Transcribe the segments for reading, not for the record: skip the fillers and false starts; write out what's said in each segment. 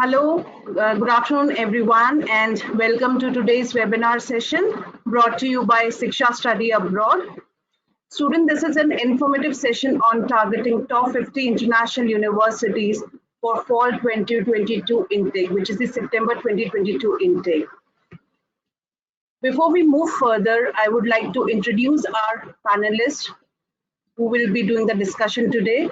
Hello, good afternoon everyone, and welcome to today's webinar session brought to you by Shiksha Study Abroad. Student, this is an informative session on targeting top 50 international universities for fall 2022 intake, which is the September 2022 intake. Before we move further, I would like to introduce our panelists who will be doing the discussion today.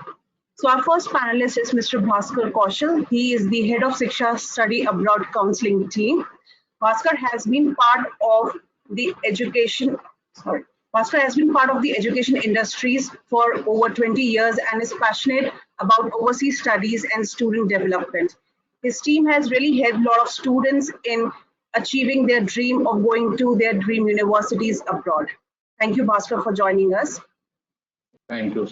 So our first panelist is Mr. Bhaskar Kaushal. He is the head of Shiksha Study Abroad counseling team. Bhaskar has been part of the education industries for over 20 years and is passionate about overseas studies and student development. His team has really helped a lot of students in achieving their dream of going to their dream universities abroad. Thank you, Bhaskar, for joining us. Thank you.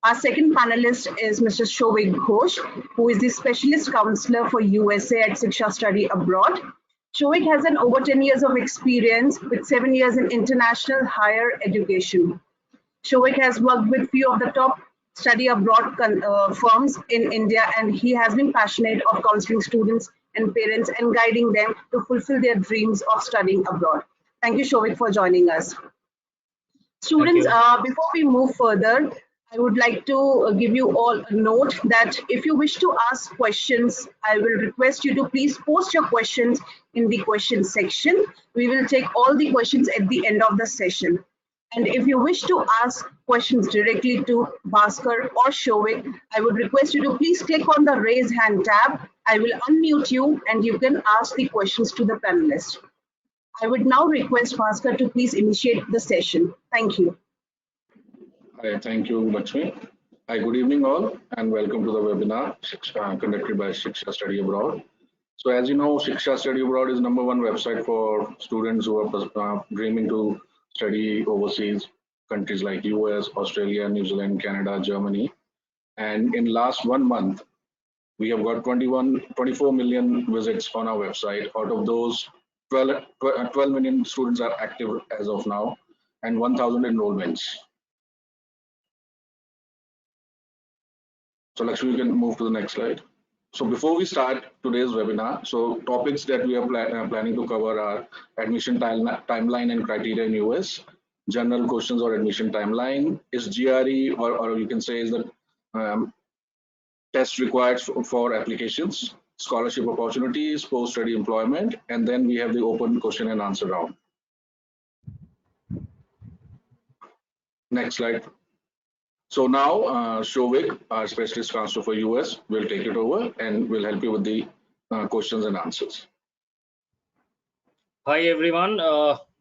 Our second panelist is Mr. Shoaib Ghosh, who is the Specialist Counselor for USA at Shiksha Study Abroad. Shoaib has an over 10 years of experience with 7 years in international higher education. Shoaib has worked with few of the top study abroad firms in India, and he has been passionate of counseling students and parents and guiding them to fulfill their dreams of studying abroad. Thank you, Shoaib, for joining us. Students, before we move further, I would like to give you all a note that if you wish to ask questions, I will request you to please post your questions in the question section. We will take all the questions at the end of the session. And if you wish to ask questions directly to Bhaskar or Shoaib, I would request you to please click on the raise hand tab. I will unmute you and you can ask the questions to the panelists. I would now request Bhaskar to please initiate the session. Thank you. Hi, thank you, Lakshmi. Hi, good evening all, and welcome to the webinar conducted by Shiksha Study Abroad. So as you know, Shiksha Study Abroad is #1 website for students who are dreaming to study overseas, countries like US, Australia, New Zealand, Canada, Germany. And in last 1 month, we have got 24 million visits on our website. Out of those, 12 million students are active as of now, and 1,000 enrollments. So Lakshmi, you can move to the next slide. So before we start today's webinar, so topics that we are planning to cover are admission timeline and criteria in US, general questions or admission timeline, is GRE or you can say is the test required for applications, scholarship opportunities, post-study employment, and then we have the open question and answer round. Next slide. So now, Shoaib, our Specialist Counselor for US, will take it over and will help you with the questions and answers. Hi everyone,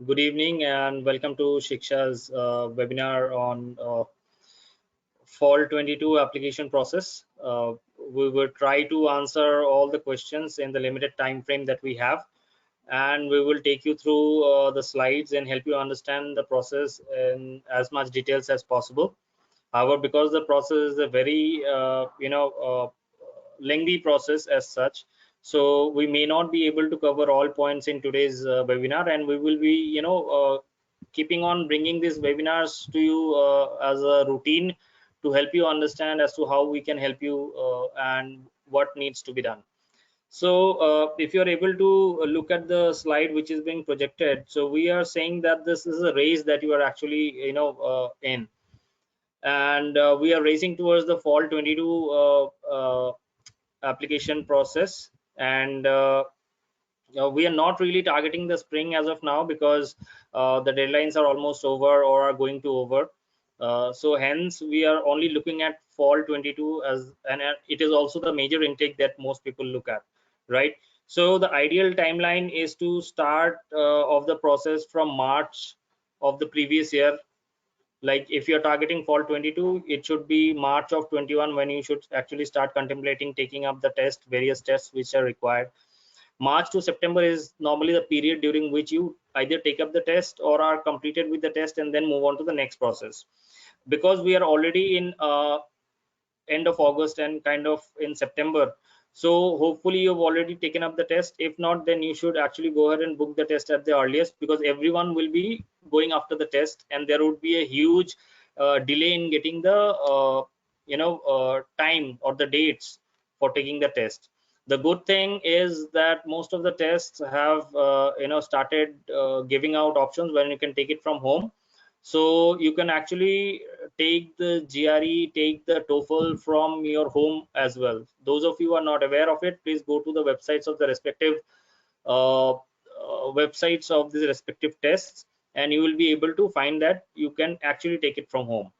good evening and welcome to Shiksha's webinar on Fall 22 application process. We will try to answer all the questions in the limited time frame that we have, and we will take you through the slides and help you understand the process in as much details as possible. However, because the process is a very lengthy process as such, so we may not be able to cover all points in today's webinar, and we will be keeping on bringing these webinars to you as a routine to help you understand as to how we can help you and what needs to be done. So if you're able to look at the slide which is being projected, so we are saying that this is a race that you are actually in, and we are racing towards the fall 22 application process, and we are not really targeting the spring as of now because the deadlines are almost over or are going to over. So hence we are only looking at fall 22 as, and it is also the major intake that most people look at, right? So the ideal timeline is to start of the process from March of the previous year. Like if you're targeting fall 22, it should be March of 21 when you should actually start contemplating taking up the test, various tests which are required. March to September is normally the period during which you either take up the test or are completed with the test and then move on to the next process. Because we are already in end of August and kind of in September, so hopefully you've already taken up the test. If not, then you should actually go ahead and book the test at the earliest, because everyone will be going after the test and there would be a huge delay in getting the time or the dates for taking the test. The good thing is that most of the tests have started giving out options when you can take it from home. So you can actually take the GRE, take the TOEFL from your home as well. Those of you who are not aware of it, please go to the websites of the respective websites of the respective tests, and you will be able to find that you can actually take it from home.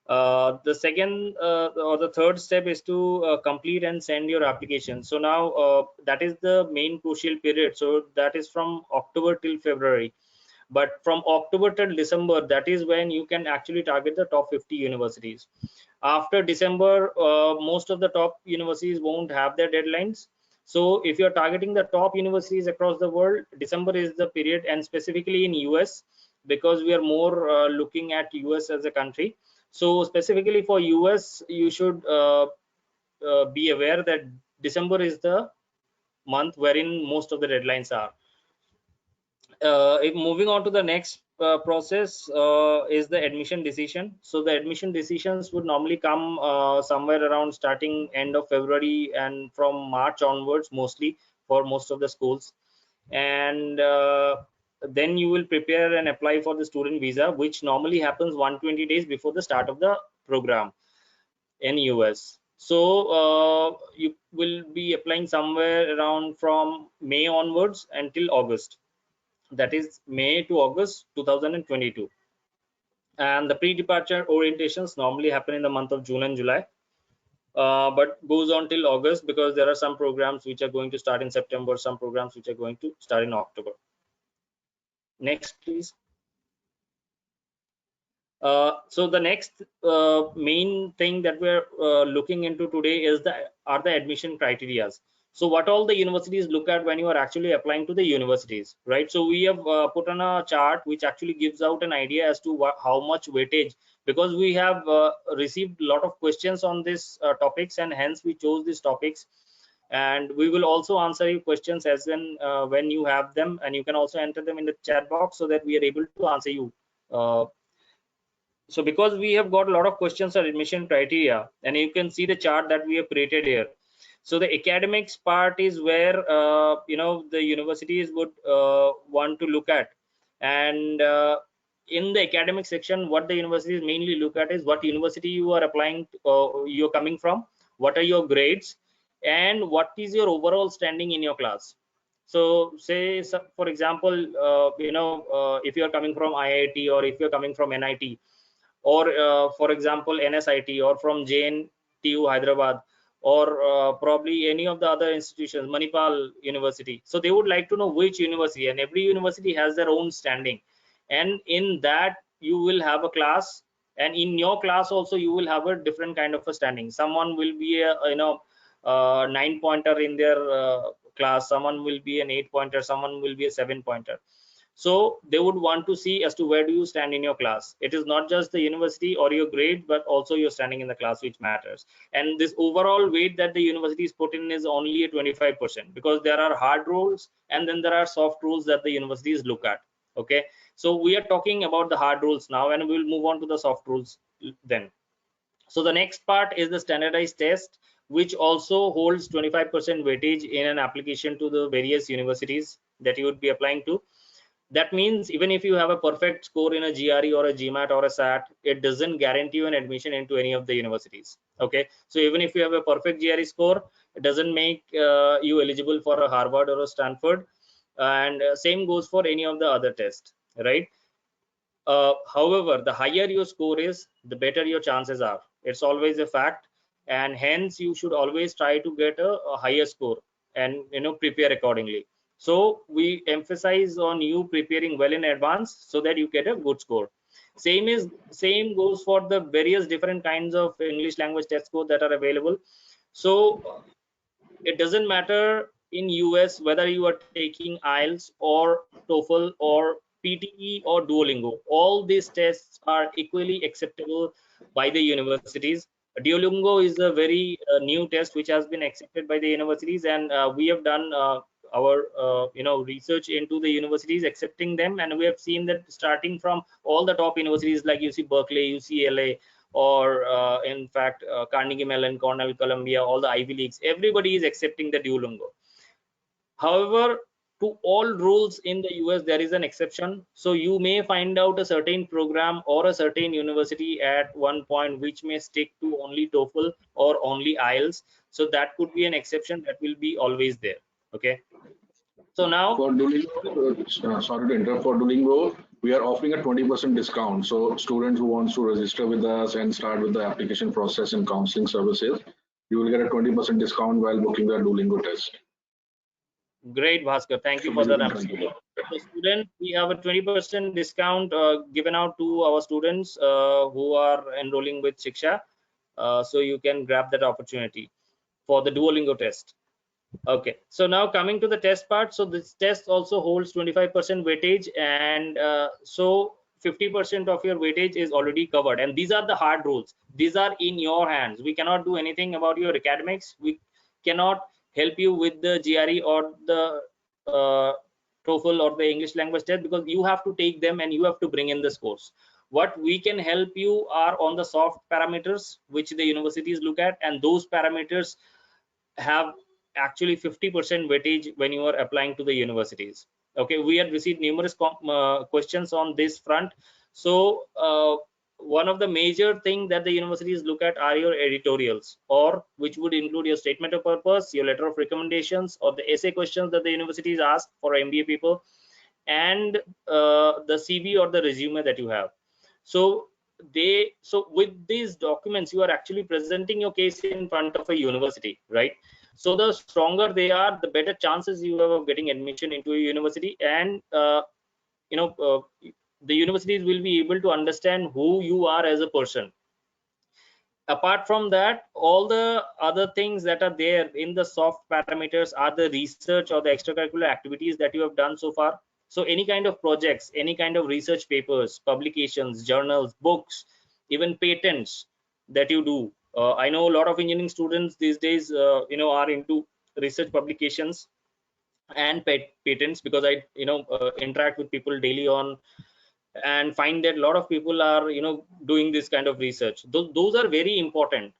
The second or the third step is to complete and send your application. So now that is the main crucial period. So that is from October till February. But from October till December, that is when you can actually target the top 50 universities. After December, most of the top universities won't have their deadlines. So if you're targeting the top universities across the world, December is the period, and specifically in US, because we are more looking at US as a country. So specifically for US, you should be aware that December is the month wherein most of the deadlines are. If moving on to the next process is the admission decision. So the admission decisions would normally come somewhere around starting end of February and from March onwards, mostly for most of the schools. And then you will prepare and apply for the student visa, which normally happens 120 days before the start of the program in US. So you will be applying somewhere around from May onwards until August, that is May to August 2022. And the pre-departure orientations normally happen in the month of June and July, but goes on till August, because there are some programs which are going to start in September, some programs which are going to start in October. Next, please. So the next main thing that we're looking into today is the admission criteria. So what all the universities look at when you are actually applying to the universities, right? So we have put on a chart which actually gives out an idea as to how much weightage, because we have received a lot of questions on this topics, and hence we chose these topics. And we will also answer your questions as when you have them, and you can also enter them in the chat box so that we are able to answer you. So because we have got a lot of questions on admission criteria, and you can see the chart that we have created here. So the academics part is where the universities would want to look at, and in the academic section, what the universities mainly look at is what university you are applying to, you're coming from, what are your grades, and what is your overall standing in your class. So say for example, if you are coming from IIT, or if you're coming from NIT, or for example NSIT, or from JNTU Hyderabad, or probably any of the other institutions, Manipal University. So they would like to know which university, and every university has their own standing, and in that you will have a class, and in your class also you will have a different kind of a standing. Someone will be a 9-pointer in their class, someone will be an 8-pointer, someone will be a 7-pointer. So they would want to see as to where do you stand in your class. It is not just the university or your grade, but also your standing in the class which matters. And this overall weight that the universities put in is only a 25%, because there are hard rules and then there are soft rules that the universities look at. Okay, so we are talking about the hard rules now, and we'll move on to the soft rules then. So the next part is the standardized test, which also holds 25% weightage in an application to the various universities that you would be applying to. That means even if you have a perfect score in a GRE or a GMAT or a SAT, it doesn't guarantee you an admission into any of the universities. Okay, so even if you have a perfect GRE score, it doesn't make you eligible for a Harvard or a Stanford, and same goes for any of the other tests, right? However, the higher your score is, the better your chances are. It's always a fact, and hence you should always try to get a higher score, and prepare accordingly. So we emphasize on you preparing well in advance so that you get a good score. Same goes for the various different kinds of English language test scores that are available. So it doesn't matter in US whether you are taking IELTS or TOEFL or PTE or Duolingo. All these tests are equally acceptable by the universities. Duolingo is a very new test which has been accepted by the universities, and we have done our research into the universities accepting them, and we have seen that starting from all the top universities like UC Berkeley, UCLA, or in fact Carnegie Mellon, Cornell, Columbia, all the Ivy Leagues, everybody is accepting the Duolingo. However, to all rules in the US, there is an exception. So you may find out a certain program or a certain university at one point which may stick to only TOEFL or only IELTS. So that could be an exception that will be always there. Okay. So now For Duolingo, sorry to interrupt, for Duolingo, we are offering a 20% discount. So students who wants to register with us and start with the application process and counseling services, you will get a 20% discount while booking the Duolingo test. great, Bhaskar. Thank you So for you that can update. continue. So student, we have a 20% discount given out to our students who are enrolling with Shiksha. So you can grab that opportunity for the Duolingo test. Okay, so now coming to the test part. So this test also holds 25% weightage, and so 50% of your weightage is already covered. And these are the hard rules. These are in your hands. We cannot do anything about your academics. We cannot help you with the GRE or the TOEFL or the English language test, because you have to take them and you have to bring in the scores. What we can help you are on the soft parameters which the universities look at, and those parameters have actually 50% weightage when you are applying to the universities. Okay, we had received numerous questions on this front. So one of the major thing that the universities look at are your editorials, or which would include your statement of purpose, your letter of recommendations, or the essay questions that the universities ask for MBA people, and the CV or the resume that you have. So with these documents, you are actually presenting your case in front of a university, right? So the stronger they are, the better chances you have of getting admission into a university. And the universities will be able to understand who you are as a person. Apart from that, all the other things that are there in the soft parameters are the research or the extracurricular activities that you have done so far. So any kind of projects, any kind of research papers, publications, journals, books, even patents that you do. I know a lot of engineering students these days are into research publications and patents, because I interact with people daily on, and find that a lot of people are doing this kind of research. Those are very important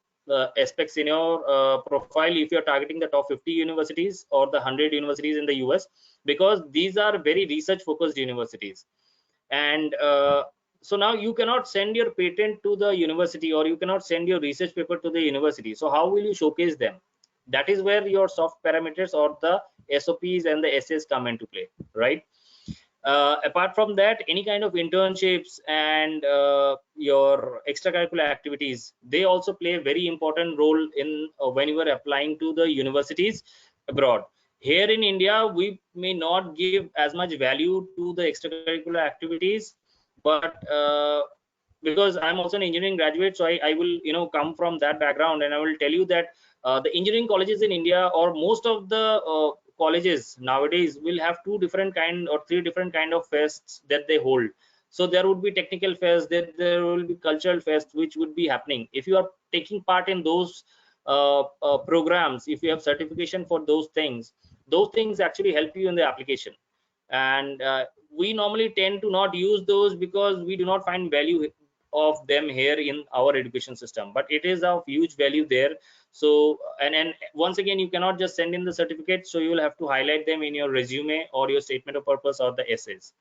aspects in your profile if you're targeting the top 50 universities or the 100 universities in the US, because these are very research focused universities. And so now you cannot send your patent to the university, or you cannot send your research paper to the university. So how will you showcase them? That is where your soft parameters or the SOPs and the essays come into play, right? Apart from that, any kind of internships and your extracurricular activities, they also play a very important role in when you are applying to the universities abroad. Here in India, we may not give as much value to the extracurricular activities, but because I'm also an engineering graduate, so I will come from that background, and I will tell you that the engineering colleges in India, or most of the colleges nowadays, will have two different kind or three different kind of fests that they hold. So there would be technical fest, there will be cultural fest, which would be happening. If you are taking part in those programs, if you have certification for those things actually help you in the application. And we normally tend to not use those because we do not find value of them here in our education system, but it is of huge value there. So and once again, you cannot just send in the certificate, so you will have to highlight them in your resume or your statement of purpose or the essays.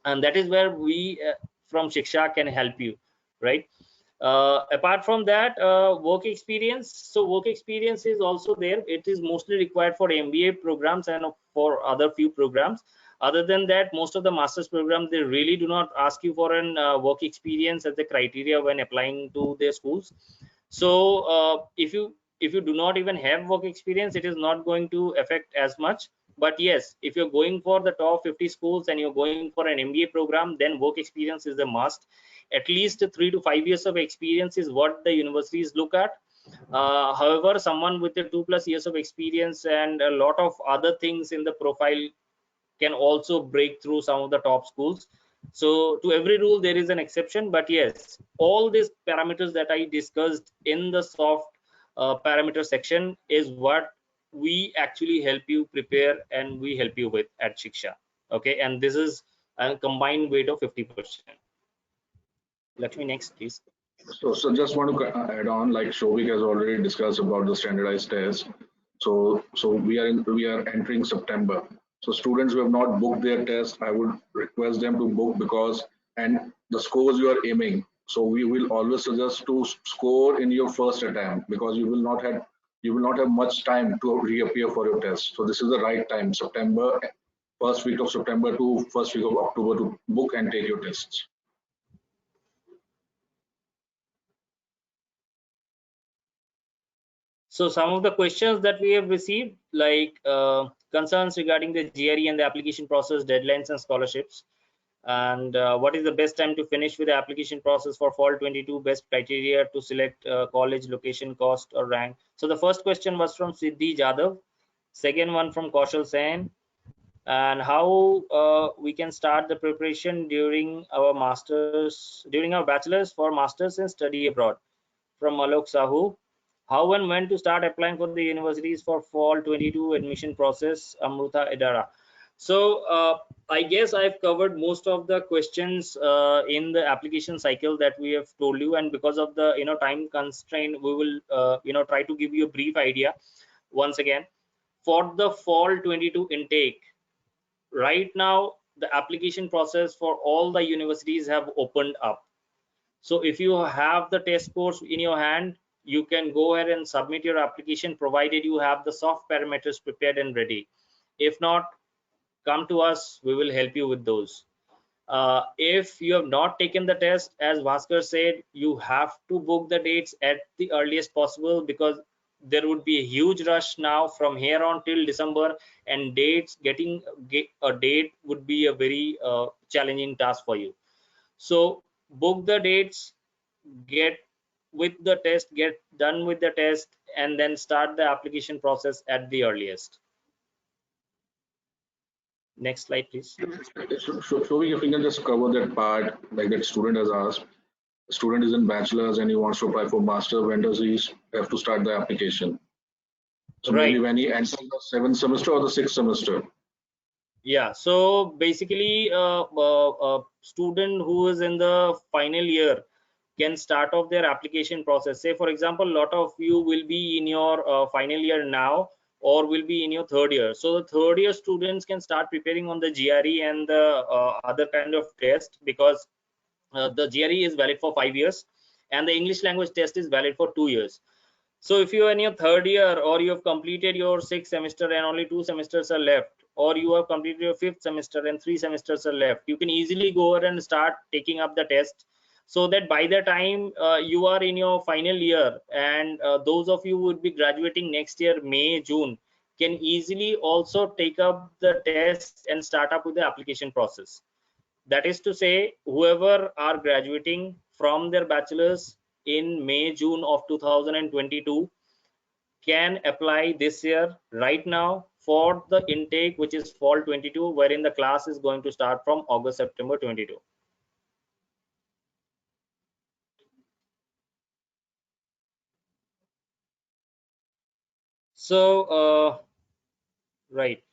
And that is where we from Shiksha can help you, right? Apart from that, work experience. So work experience is also there. It is mostly required for MBA programs and for other few programs. Other than that, most of the master's programs, they really do not ask you for an work experience as the criteria when applying to their schools. So if you do not even have work experience, it is not going to affect as much. But yes, if you're going for the top 50 schools and you're going for an MBA program, then work experience is a must. At least 3 to 5 years of experience is what the universities look at. However, someone with the 2+ years of experience and a lot of other things in the profile can also break through some of the top schools. So to every rule there is an exception. But yes, all these parameters that I discussed in the soft parameter section is what we actually help you prepare and we help you with at Shiksha. Okay, and this is a combined weight of 50%. Lakshmi, next please. So just want to add on, like Shobik has already discussed about the standardized test. So we are entering September. So students who have not booked their test, I would request them to book, because and the scores you are aiming. So we will always suggest to score in your first attempt, because you will not have much time to reappear for your test. So this is the right time, September, first week of September to first week of October, to book and take your tests. So some of the questions that we have received, like concerns regarding the GRE and the application process, deadlines and scholarships, and what is the best time to finish with the application process for fall 22, best criteria to select college, location, cost or rank. So the first question was from Siddhi Jadhav, second one from Kaushal Sen, and how we can start the preparation during our bachelor's for masters and study abroad, from Alok Sahu. How and when to start applying for the universities for fall 22 admission process, Amruta Idara. So I guess I've covered most of the questions in the application cycle that we have told you, and because of the time constraint, we will try to give you a brief idea once again. For the fall 22 intake, right now the application process for all the universities have opened up. So if you have the test scores in your hand, you can go ahead and submit your application, provided you have the soft parameters prepared and ready. If not, come to us, we will help you with those. If you have not taken the test, as Bhaskar said, you have to book the dates at the earliest possible, because there would be a huge rush now from here on till December, and getting a date would be a very challenging task for you. So book the dates, get get done with the test, and then start the application process at the earliest. Next slide, please. So if we can just cover that part, like that student has asked, student is in bachelor's and he wants to apply for master, when does he have to start the application? So maybe Right. when he enters the 7th semester or the 6th semester. Yeah, so basically a student who is in the final year can start off their application process. Say for example, a lot of you will be in your final year now, or will be in your third year. So the third year students can start preparing on the GRE and the other kind of test, because the GRE is valid for 5 years and the English language test is valid for 2 years. So if you are in your third year, or you have completed your 6th semester and only 2 semesters are left, or you have completed your 5th semester and 3 semesters are left, you can easily go ahead and start taking up the test, so that by the time you are in your final year, and those of you who would be graduating next year May June can easily also take up the test and start up with the application process. That is to say, whoever are graduating from their bachelor's in May June of 2022 can apply this year right now for the intake, which is fall 22, wherein the class is going to start from August September 22. So right,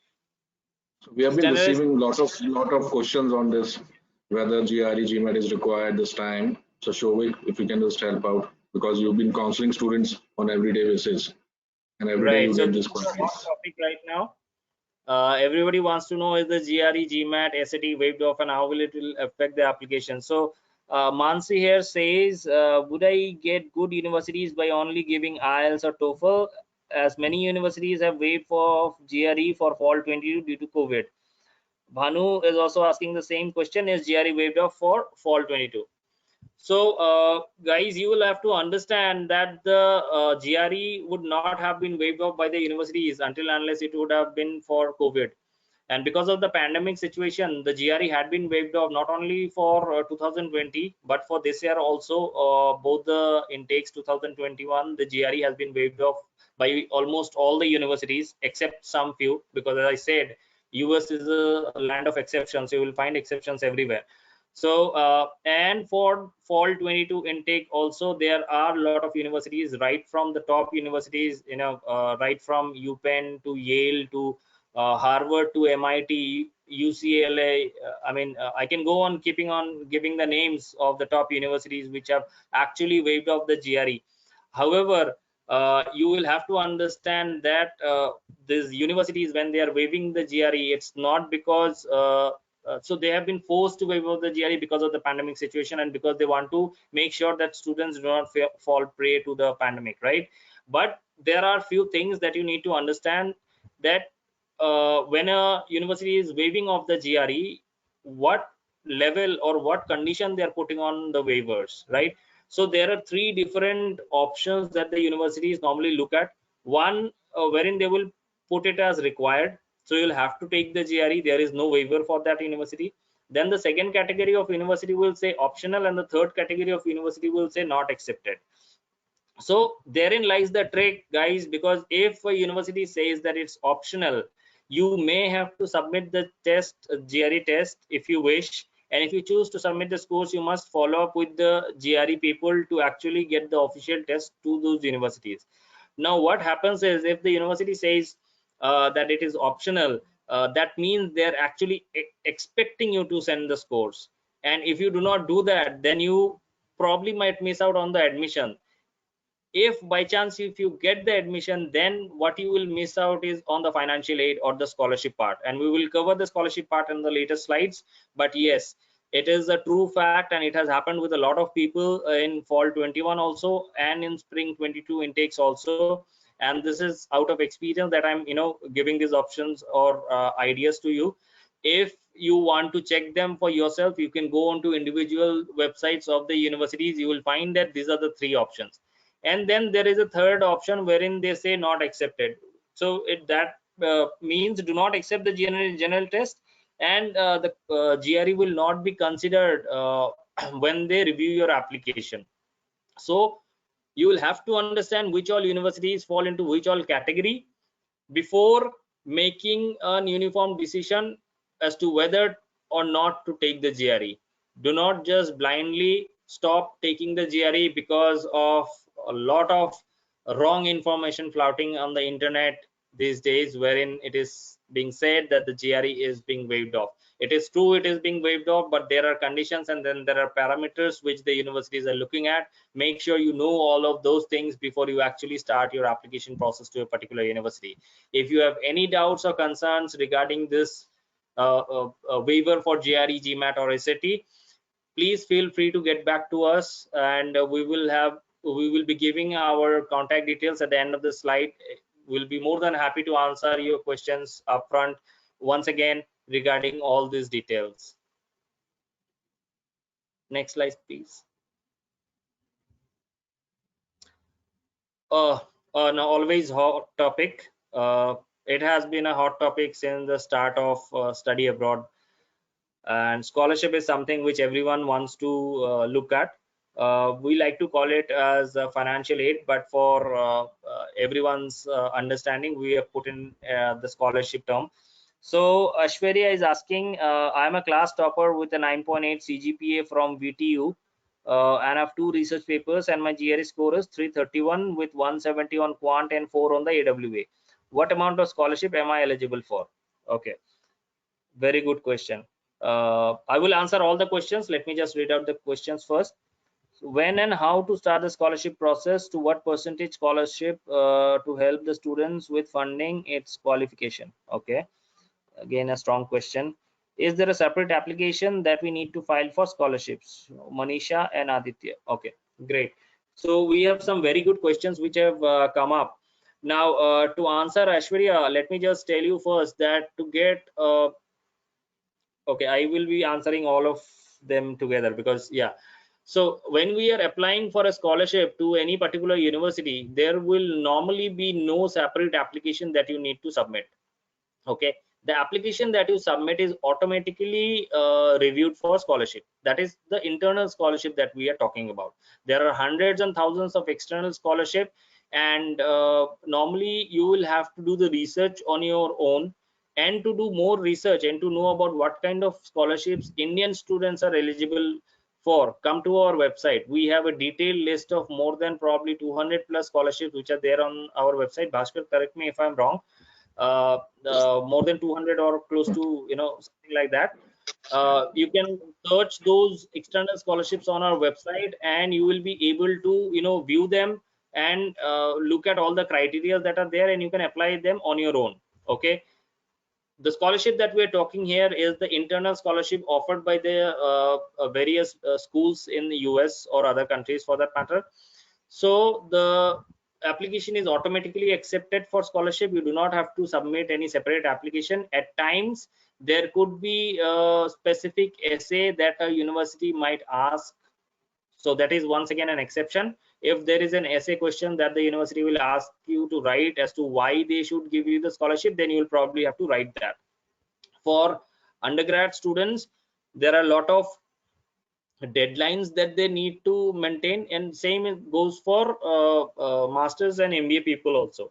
So we have been standardized. receiving lot of questions on this, whether GRE, GMAT is required this time. So Shovik, if you can just help out, because you've been counseling students on everyday basis, and every day Right, you so get this these is a hot questions. topic right now. Everybody wants to know, is the GRE, GMAT, SAT waived off, and how will it will affect the application. So Mansi here says, would I get good universities by only giving IELTS or TOEFL, as many universities have waived for GRE for fall 22 due to COVID? Bhanu is also asking the same question, is GRE waived off for fall 22? So guys, you will have to understand that the GRE would not have been waived off by the universities until unless it would have been for COVID. And because of the pandemic situation, the GRE had been waived off not only for 2020 but for this year also. Both the intakes 2021, the GRE has been waived off by almost all the universities except some few, because as I said, US is a land of exceptions. You will find exceptions everywhere. So and for fall 22 intake also, there are a lot of universities, right from the top universities, right from UPenn to Yale to Harvard to MIT, UCLA. I can go on keeping on giving the names of the top universities which have actually waived off the GRE. However, you will have to understand that these universities, when they are waiving the GRE, it's not because so they have been forced to waive off the GRE because of the pandemic situation, and because they want to make sure that students do not fall prey to the pandemic, right? But there are few things that you need to understand, that when a university is waiving off the GRE, what level or what condition they are putting on the waivers, right? So there are three different options that the universities normally look at. One, wherein they will put it as required, so you'll have to take the GRE, there is no waiver for that university. Then the second category of university will say optional, and the third category of university will say not accepted. So therein lies the trick, guys, because if a university says that it's optional, you may have to submit the test, GRE test, if you wish. And if you choose to submit the scores, you must follow up with the GRE people to actually get the official test to those universities. Now what happens is, if the university says that it is optional, that means they're actually expecting you to send the scores. And if you do not do that, then you probably might miss out on the admission. If by chance if you get the admission, then what you will miss out is on the financial aid or the scholarship part, and we will cover the scholarship part in the later slides. But yes, it is a true fact, and it has happened with a lot of people in fall 21 also, and in spring 22 intakes also. And this is out of experience that I'm giving these options or ideas to you. If you want to check them for yourself, you can go on to individual websites of the universities. You will find that these are the three options. And then there is a third option wherein they say not accepted. So that means do not accept the general test, and the GRE will not be considered when they review your application. So you will have to understand which all universities fall into which all category before making an uniform decision as to whether or not to take the GRE. Do not just blindly stop taking the GRE because of a lot of wrong information flouting on the internet these days, wherein it is being said that the GRE is being waived off. It is true, it is being waived off, but there are conditions and then there are parameters which the universities are looking at. Make sure you know all of those things before you actually start your application process to a particular university. If you have any doubts or concerns regarding this waiver for GRE, GMAT or SAT, please feel free to get back to us, and we will be giving our contact details at the end of the slide. We'll be more than happy to answer your questions upfront once again regarding all these details. Next slide, please. An always hot topic. It has been a hot topic since the start of study abroad, and scholarship is something which everyone wants to look at. We like to call it as a financial aid, but for everyone's understanding, we have put in the scholarship term. So Ashwarya is asking, I'm a class topper with a 9.8 CGPA from VTU, and I have 2 research papers, and my GRE score is 331 with 170 on quant and 4 on the AWA. What amount of scholarship am I eligible for? Okay, very good question. I will answer all the questions. Let me just read out the questions first. So when and how to start the scholarship process, to what percentage scholarship to help the students with funding its qualification? Okay, again a strong question. Is there a separate application that we need to file for scholarships? Manisha and Aditya. Okay, great. So we have some very good questions which have come up. Now to answer Ashwarya, let me just tell you first that to get okay, I will be answering all of them together because yeah. So when we are applying for a scholarship to any particular university, there will normally be no separate application that you need to submit. Okay, the application that you submit is automatically reviewed for scholarship. That is the internal scholarship that we are talking about. There are hundreds and thousands of external scholarship, and normally you will have to do the research on your own, and to do more research and to know about what kind of scholarships Indian students are eligible for. Come to our website. We have a detailed list of more than probably 200 plus scholarships which are there on our website. Bhaskar, correct me if I'm wrong. more than 200 or close to, something like that. You can search those external scholarships on our website, and you will be able to view them and look at all the criteria that are there, and you can apply them on your own. Okay, the scholarship that we're talking here is the internal scholarship offered by the various schools in the US or other countries for that matter. So the application is automatically accepted for scholarship. You do not have to submit any separate application. At times there could be a specific essay that a university might ask, so that is once again an exception. If there is an essay question that the university will ask you to write as to why they should give you the scholarship, then you will probably have to write that. For undergrad students, there are a lot of deadlines that they need to maintain, and same goes for masters and MBA people also.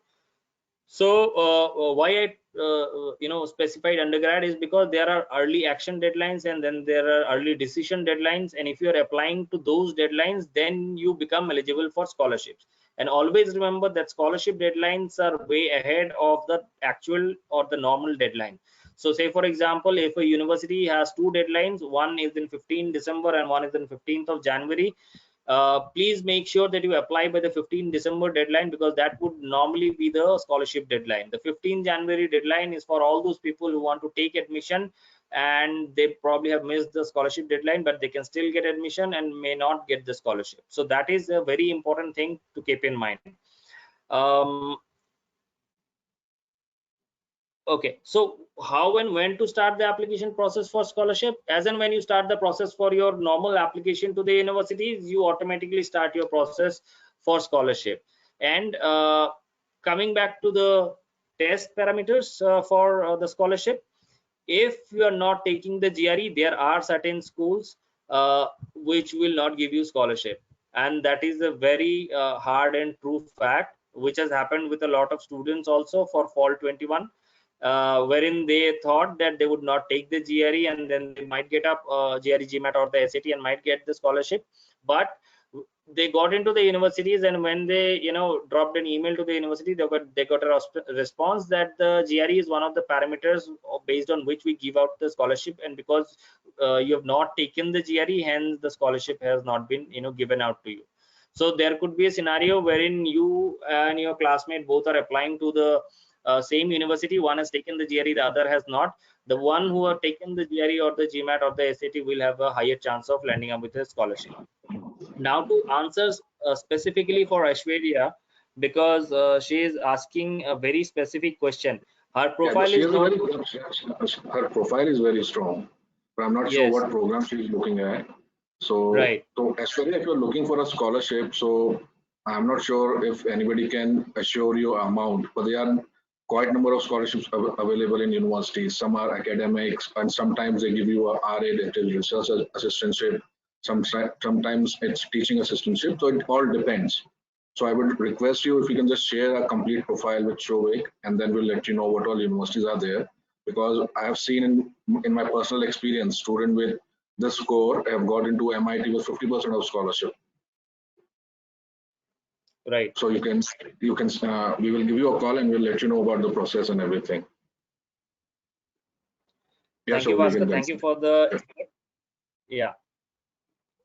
So why I specified undergrad is because there are early action deadlines, and then there are early decision deadlines, and if you are applying to those deadlines, then you become eligible for scholarships. And always remember that scholarship deadlines are way ahead of the actual or the normal deadline. So say for example, if a university has two deadlines, one is in 15 December and one is in 15th of January, please make sure that you apply by the 15 December deadline, because that would normally be the scholarship deadline. The 15 January deadline is for all those people who want to take admission, and they probably have missed the scholarship deadline, but they can still get admission and may not get the scholarship. So that is a very important thing to keep in mind. Okay, so how and when to start the application process for scholarship? As and when you start the process for your normal application to the universities, you automatically start your process for scholarship. And coming back to the test parameters for the scholarship, if you are not taking the GRE, there are certain schools which will not give you scholarship, and that is a very hard and true fact, which has happened with a lot of students also for fall 21, wherein they thought that they would not take the GRE, and then they might get up GRE, GMAT or the SAT and might get the scholarship. But they got into the universities, and when they dropped an email to the university, they got a response that the GRE is one of the parameters based on which we give out the scholarship, and because you have not taken the GRE, hence the scholarship has not been given out to you. So there could be a scenario wherein you and your classmate both are applying to the same university. One has taken the GRE, the other has not. The one who have taken the GRE or the GMAT or the SAT will have a higher chance of landing up with a scholarship. Now to answer specifically for Aishwarya, because she is asking a very specific question. Her profile is not. Her profile is very strong, but I'm not sure Yes, what program she is looking at. So, right. Aishwarya, if you're looking for a scholarship, so I'm not sure if anybody can assure you amount, but there are quite a number of scholarships available in universities. Some are academics, and sometimes they give you a RA, that is research assistantship. Sometimes it's teaching assistantship. So it all depends. So I would request you if you can just share a complete profile with Shovik, and then we'll let you know what all universities are there. Because I have seen in my personal experience, student with this score have got into MIT with 50% of scholarship. Right. So you can we will give you a call and we'll let you know about the process and everything. Yeah, Thank you, so Bhaskar. Thank you for the yeah.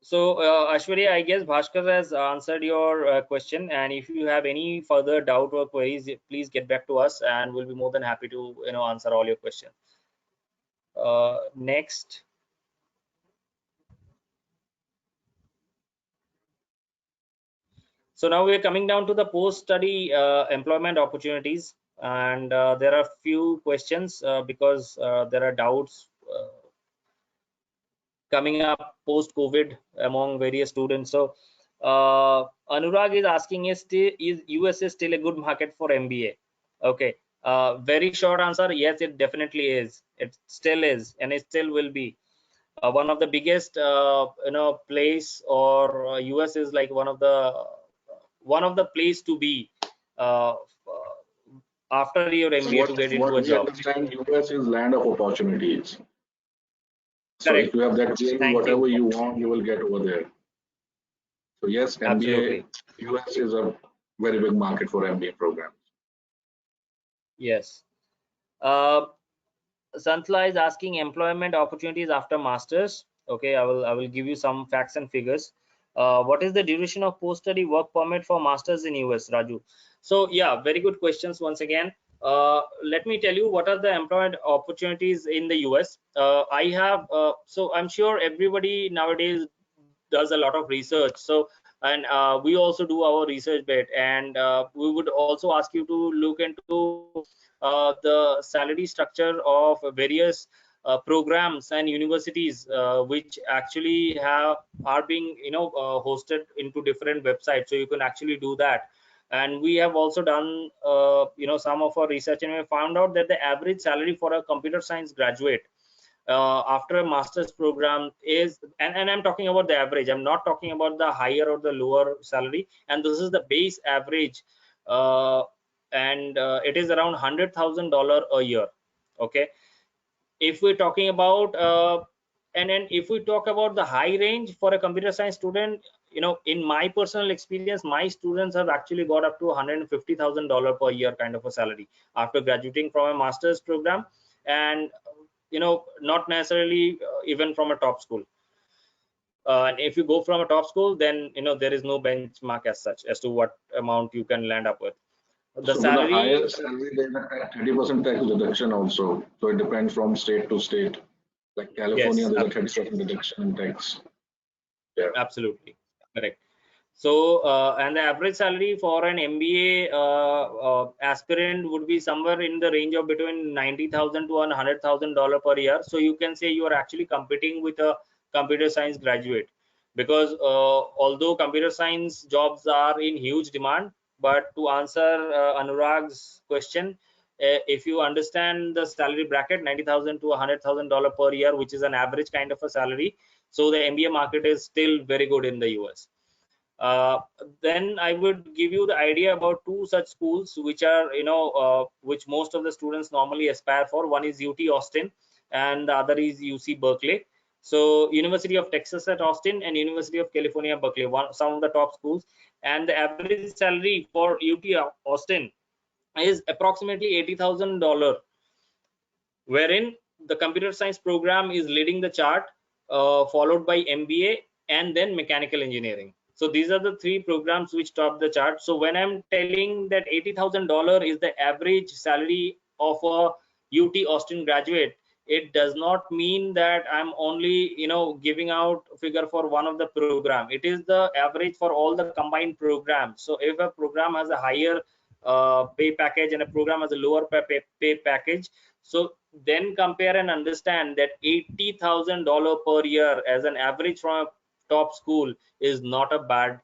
So Aishwarya, I guess Bhaskar has answered your question, and if you have any further doubt or queries, please get back to us, and we'll be more than happy to answer all your questions. Next. So now we're coming down to the post-study employment opportunities, and there are few questions because there are doubts coming up post-COVID among various students. So Anurag is asking, is USA still a good market for MBA? Okay, very short answer, yes, it definitely is. It still is, and it still will be. One of the biggest place, or US is like one of the place to be after your MBA to get into a we job. understand, US is land of opportunities. So Correct. if you have that dream, Thank whatever you. you want, you will get over there. So yes, MBA, Absolutely. US is a very big market for MBA programs. Yes. Santla is asking employment opportunities after masters. Okay, I will give you some facts and figures. What is the duration of post-study work permit for masters in US, Raju? So yeah, very good questions once again. Let me tell you what are the employment opportunities in the US. I have so I'm sure everybody nowadays does a lot of research. So and we also do our research bit, and we would also ask you to look into the salary structure of various programs and universities which actually are being hosted into different websites, so you can actually do that. And we have also done some of our research, and we found out that the average salary for a computer science graduate after a master's program is, and I'm talking about the average, I'm not talking about the higher or the lower salary, and this is the base average, and it is around $100,000 a year. Okay, if we're talking about and then if we talk about the high range for a computer science student, in my personal experience, my students have actually got up to $150,000 per year kind of a salary after graduating from a master's program, and not necessarily even from a top school. And if you go from a top school, then there is no benchmark as such as to what amount you can land up with. The So with the salary, higher salary, there's a 30% tax deduction also. So it depends from state to state. Like California, yes, there's a 30% deduction in tax. Yeah. absolutely correct. So and the average salary for an MBA aspirant would be somewhere in the range of between $90,000 to $100,000 per year. So you can say you are actually competing with a computer science graduate, because although computer science jobs are in huge demand, but to answer Anurag's question, if you understand the salary bracket, $90,000 to $100,000 per year, which is an average kind of a salary, so the MBA market is still very good in the US. Then I would give you the idea about two such schools which are which most of the students normally aspire for. One is UT Austin and the other is UC Berkeley. So University of Texas at Austin and University of California Berkeley, some of the top schools. And the average salary for UT Austin is approximately $80,000, wherein the computer science program is leading the chart, followed by MBA and then mechanical engineering. So these are the three programs which top the chart. So when I'm telling that $80,000 is the average salary of a UT Austin graduate, it does not mean that I'm only giving out figure for one of the program. It is the average for all the combined programs. So if a program has a higher pay package and a program has a lower pay package, so then compare and understand that $80,000 per year as an average from a top school is not a bad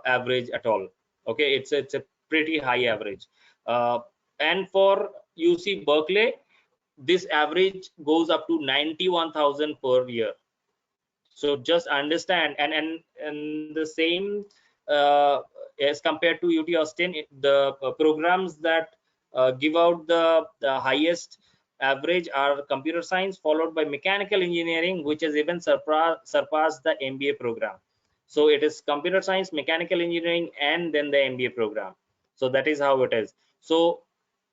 average at all. Okay, it's a pretty high average. And for UC Berkeley, this average goes up to 91,000 per year. So just understand, and the same as compared to UT Austin, the programs that give out the highest average are computer science, followed by mechanical engineering, which has even surpassed the MBA program. So it is computer science, mechanical engineering, and then the MBA program. So that is how it is. So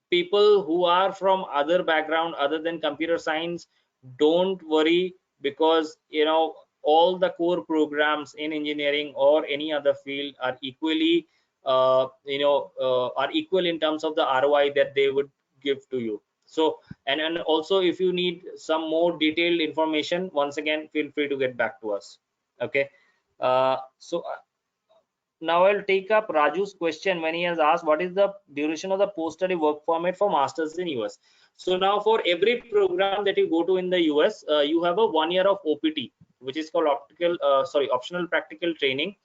people who are from other background other than computer science, don't worry, because all the core programs in engineering or any other field are equally are equal in terms of the ROI that they would give to you. So and also, if you need some more detailed information, once again, feel free to get back to us. Okay, so now I'll take up Raju's question when he has asked what is the duration of the post-study work permit for masters in US. So now for every program that you go to in the US, you have a 1 year of OPT, which is called optional practical training,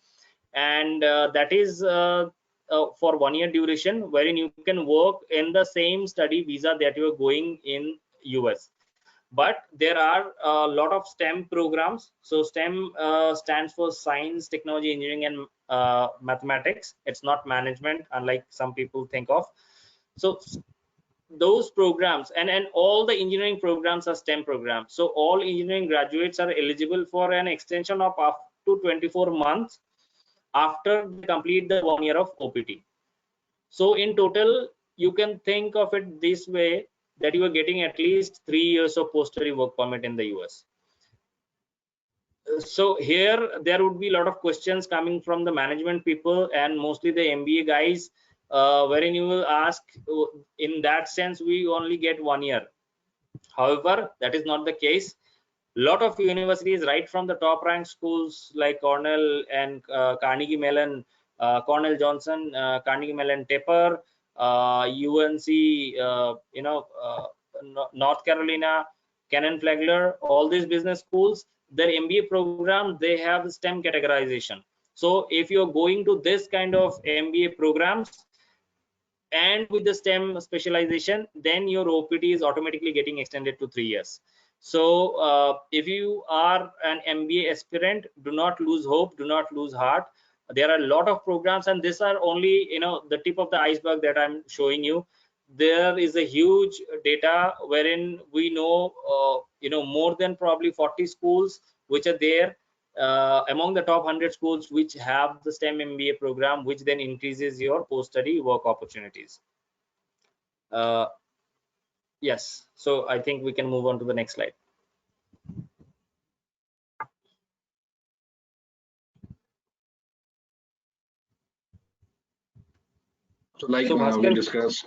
and that is for 1 year duration, wherein you can work in the same study visa that you are going in US. But there are a lot of STEM programs. So STEM stands for science, technology, engineering, and mathematics. It's not management, unlike some people think of. So those programs and all the engineering programs are STEM programs. So all engineering graduates are eligible for an extension of up to 24 months after they complete the 1 year of OPT. So in total, you can think of it this way, that you are getting at least 3 years of posterior work permit in the US. So here there would be a lot of questions coming from the management people and mostly the MBA guys, wherein you will ask, in that sense we only get 1 year. However, that is not the case. Lot of universities, right from the top ranked schools like Cornell and Carnegie Mellon, Cornell Johnson, Carnegie Mellon Tepper, UNC, North Carolina, Canon Flagler, all these business schools, their MBA program, they have the STEM categorization. So if you're going to this kind of MBA programs and with the STEM specialization, then your OPT is automatically getting extended to 3 years. So if you are an MBA aspirant, do not lose hope, do not lose heart. There are a lot of programs, and these are only the tip of the iceberg that I'm showing you. There is a huge data wherein we know more than probably 40 schools which are there among the top 100 schools which have the STEM MBA program, which then increases your post-study work opportunities. Yes, so I think we can move on to the next slide. So like we discussed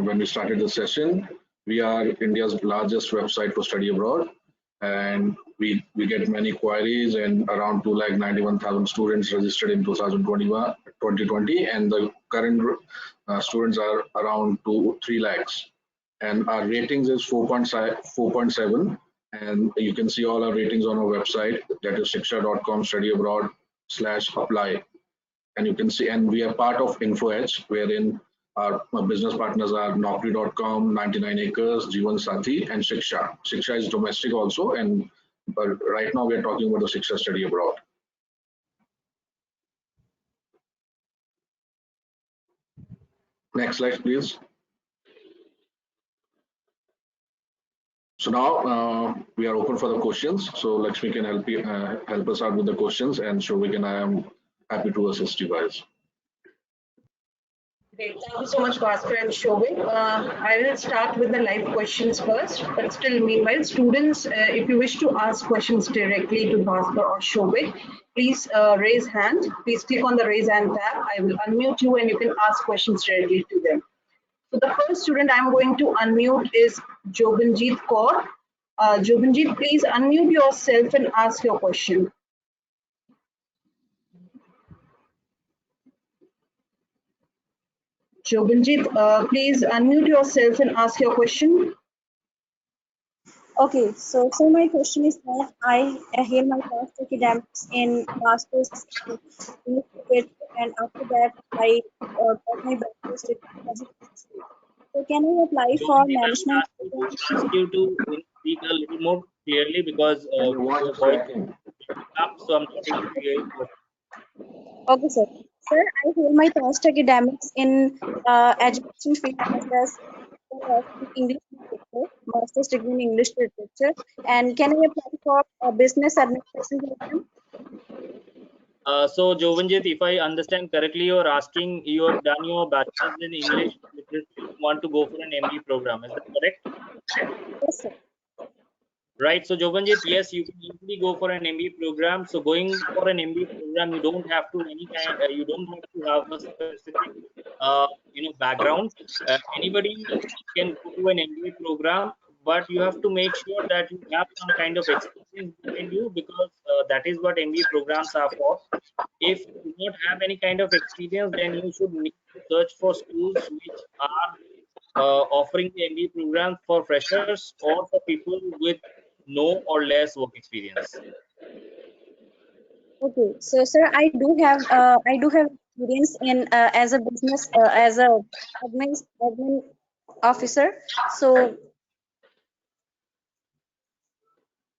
when we started the session, we are India's largest website for study abroad, and we get many queries, and around 291,000 students registered in 2020, and the current students are around 3 lakhs, and our ratings is 4.7, and you can see all our ratings on our website, that is shiksha.com studyabroad/apply. And you can see, and we are part of InfoEdge, wherein our business partners are Naukri.com, 99 Acres, Jeevan Sathi, and Shiksha. Shiksha is domestic also, but right now we are talking about the Shiksha Study Abroad. Next slide, please. So now we are open for the questions. So Lakshmi can help us out with the questions, and Shovik and I am happy to assist you guys. Great. Thank you so much, Bhaskar and Shovik. I will start with the live questions first, but still, meanwhile, students, if you wish to ask questions directly to Bhaskar or Shovik, please raise hand. Please click on the raise hand tab. I will unmute you and you can ask questions directly to them. So the first student I'm going to unmute is Jobanjeet Kaur. Jobanjeet, please unmute yourself and ask your question. Jobanjeet, please unmute yourself and ask your question. Okay, so my question is that I have my past academics in master's in English literature, and after that I got my bachelor's degree in education. So can I apply for management? I ask you to speak a little more clearly because your voice is up, so I'm not able to hear you. Okay, sir. Sir, I have my past academics in education field as well as English literature, master's degree in English literature, and can I apply for a business administration program? So Jobanjeet, if I understand correctly, you're asking, you have done your bachelor's in English literature, you want to go for an MBA program, is that correct? Yes, sir. Right. So Jobanjeet, yes, you can easily go for an MBA program. So going for an MBA program, you don't have to you don't have to have a specific background. Anybody can go to an MBA program, but you have to make sure that you have some kind of experience behind you, because that is what MBA programs are for. If you do not have any kind of experience, then you should need to search for schools which are offering the MBA program for freshers or for people with no or less work experience. Okay, so sir, I do have experience in as a business as a admin officer. So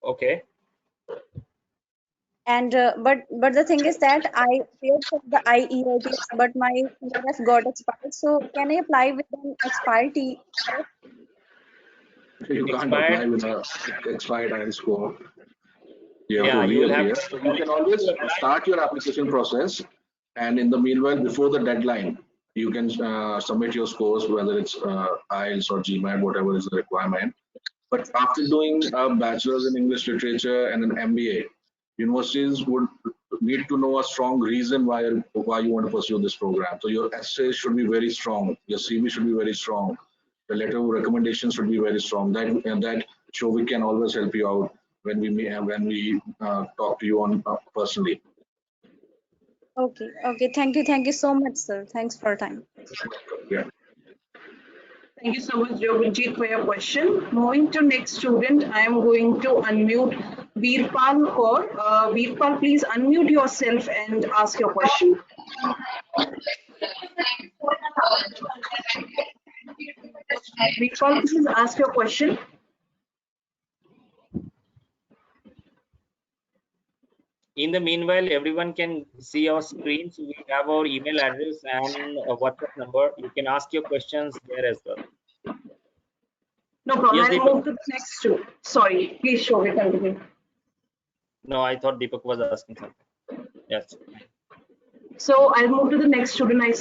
okay. And but the thing is that I paid for the IELTS, but my CRF got expired. So can I apply with an expired TRF? You can't apply with an expired IELTS score. You have Yeah, to you will have reappear. So you can always start your application process, and in the meanwhile, before the deadline, You can submit your scores, whether it's IELTS or GMAT, whatever is the requirement. But after doing a bachelor's in English literature and an MBA, universities would need to know a strong reason why you want to pursue this program. So your essay should be very strong, your CV should be very strong, the letter of recommendation should be very strong. That Shovik can always help you out when we talk to you on personally. Okay. Okay. Thank you. Thank you so much, sir. Thanks for your time. Yeah. Thank you so much, Jyovinjit, for your question. Moving to next student, I am going to unmute Veerpal Kaur. Veerpal, please unmute yourself and ask your question. Veerpal, please ask your question. In the meanwhile, everyone can see our screens. We have our email address and a WhatsApp number. You can ask your questions there as well. No problem. Yes, I'll Deepak. move to the next student. Sorry, please show it. Continue. No, I thought Deepak was asking something. Yes. So I'll move to the next student. I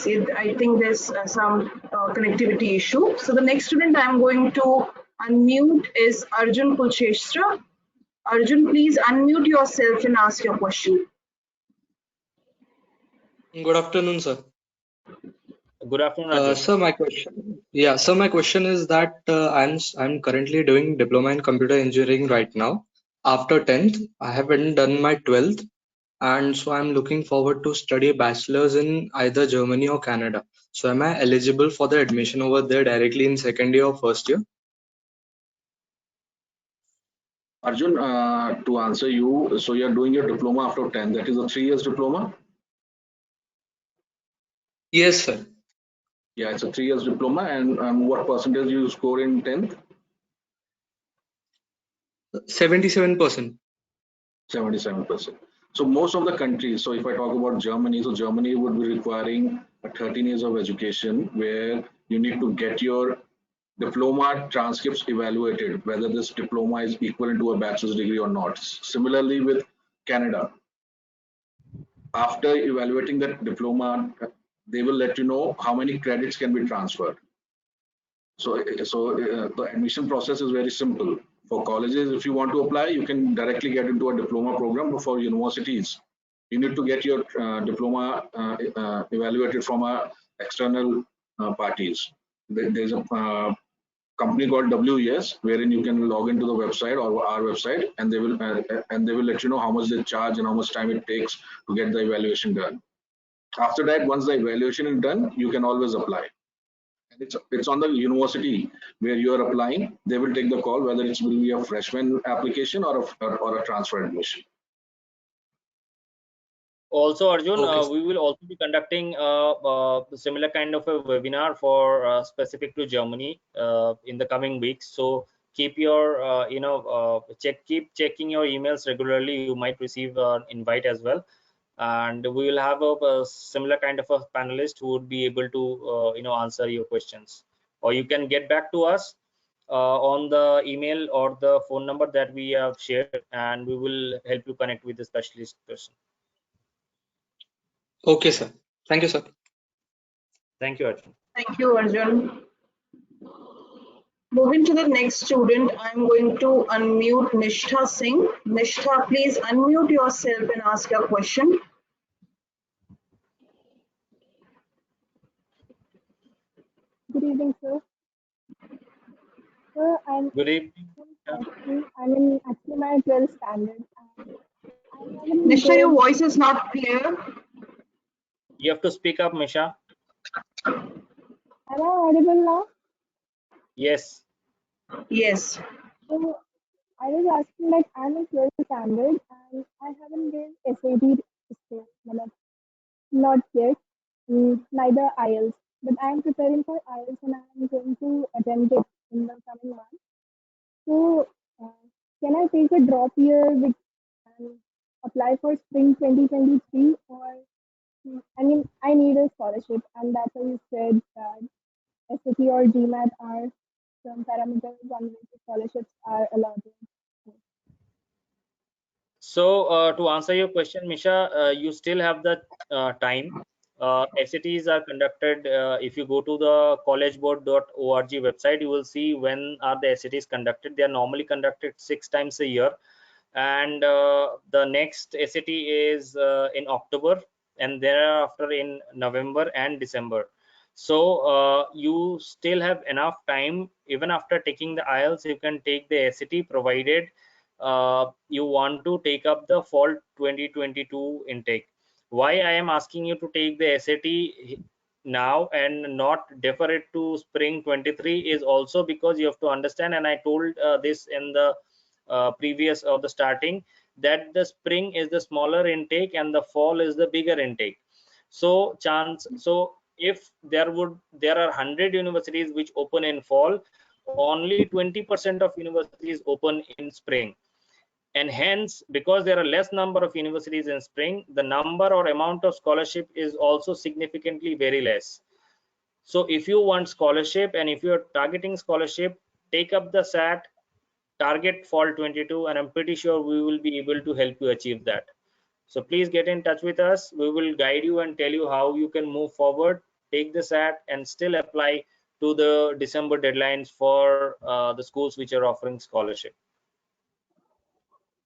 think there's some connectivity issue. So the next student I'm going to unmute is Arjun Kulchestra. Arjun, please unmute yourself and ask your question. Good afternoon, sir. Good afternoon, Arjun. Sir, my question is that I'm currently doing diploma in computer engineering right now. After 10th, I haven't done my 12th, and so I'm looking forward to study bachelor's in either Germany or Canada. So am I eligible for the admission over there directly in second year or first year? Arjun, to answer you, so you're doing your diploma after 10. That is a 3 years diploma? Yes, sir. Yeah, it's a 3 years diploma. And what percentage you score in 10th? 77%. 77%. So most of the countries, so if I talk about Germany, so Germany would be requiring a 13 years of education where you need to get your diploma transcripts evaluated, whether this diploma is equivalent to a bachelor's degree or not. Similarly with Canada, after evaluating that diploma, they will let you know how many credits can be transferred. So the admission process is very simple. For colleges, if you want to apply, you can directly get into a diploma program. But for universities, you need to get your diploma evaluated from external parties. There's a company called WES, wherein you can log into the website or our website, and they will let you know how much they charge and how much time it takes to get the evaluation done. After that, once the evaluation is done, you can always apply. And it's on the university where you are applying. They will take the call whether it will be a freshman application or a transfer admission. Also, Arjun, Okay. we will also be conducting a similar kind of a webinar for specific to Germany in the coming weeks. So keep your keep checking your emails regularly. You might receive an invite as well, and we will have a similar kind of a panelist who would be able to answer your questions, or you can get back to us on the email or the phone number that we have shared, and we will help you connect with the specialist person. Okay, sir. Thank you, sir. Thank you, Arjun. Thank you, Arjun. Moving to the next student, I'm going to unmute Nishtha Singh. Nishtha, please unmute yourself and ask your question. Good evening, sir. Sir, Good evening. I'm in actually my 12th standard. And I haven't Nishtha, your good. voice is not clear. You have to speak up, Misha. Am I audible now? Yes. Yes. So I was asking, like, I'm in 12th standard and I haven't given SAT score, not yet, neither IELTS. But I'm preparing for IELTS and I'm going to attempt it in the coming month. So can I take a drop year and apply for spring 2023, or I mean, I need a scholarship, and that's why you said that SAT or GMAT are some parameters on which scholarships are allowed. So to answer your question, Misha, you still have the time. SATs are conducted. If you go to the collegeboard.org website, you will see when are the SATs conducted. They are normally conducted 6 times a year, and the next SAT is in October, and thereafter in November and December. So you still have enough time. Even after taking the IELTS, you can take the SAT, provided you want to take up the fall 2022 intake. Why I am asking you to take the SAT now and not defer it to spring 23 is also because you have to understand, and I told this in the previous or the starting, that the spring is the smaller intake and the fall is the bigger intake. So if there are 100 universities which open in fall, only 20% of universities open in spring, and hence, because there are less number of universities in spring, the number or amount of scholarship is also significantly very less. So if you want scholarship and if you are targeting scholarship, take up the SAT, target fall 22, and I'm pretty sure we will be able to help you achieve that. So please get in touch with us. We will guide you and tell you how you can move forward, take the SAT, and still apply to the December deadlines for the schools which are offering scholarship.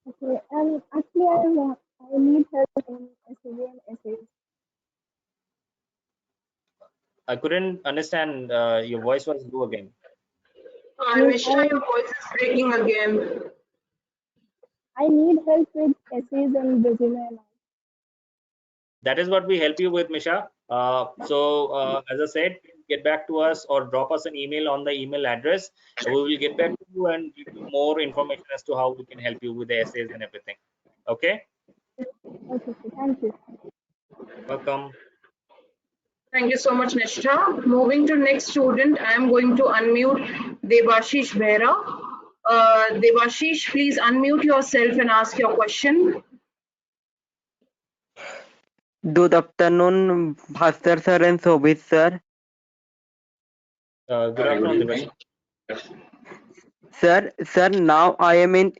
Okay, and actually, I need help in essay and essays. I couldn't understand. Your voice was low again. Mishra, your voice is breaking again. I need help with essays and resume and all. That is what we help you with, Misha. As I said, get back to us or drop us an email on the email address. We will get back to you and give you more information as to how we can help you with the essays and everything. Okay? Okay, thank you. Welcome. Thank you so much, Nishra. Moving to next student, I am going to unmute Debashish Behra. Debashish, please unmute yourself and ask your question. Good afternoon, Bhaskar sir and Shobhit sir. Good afternoon, Devashi. Sir, now I am in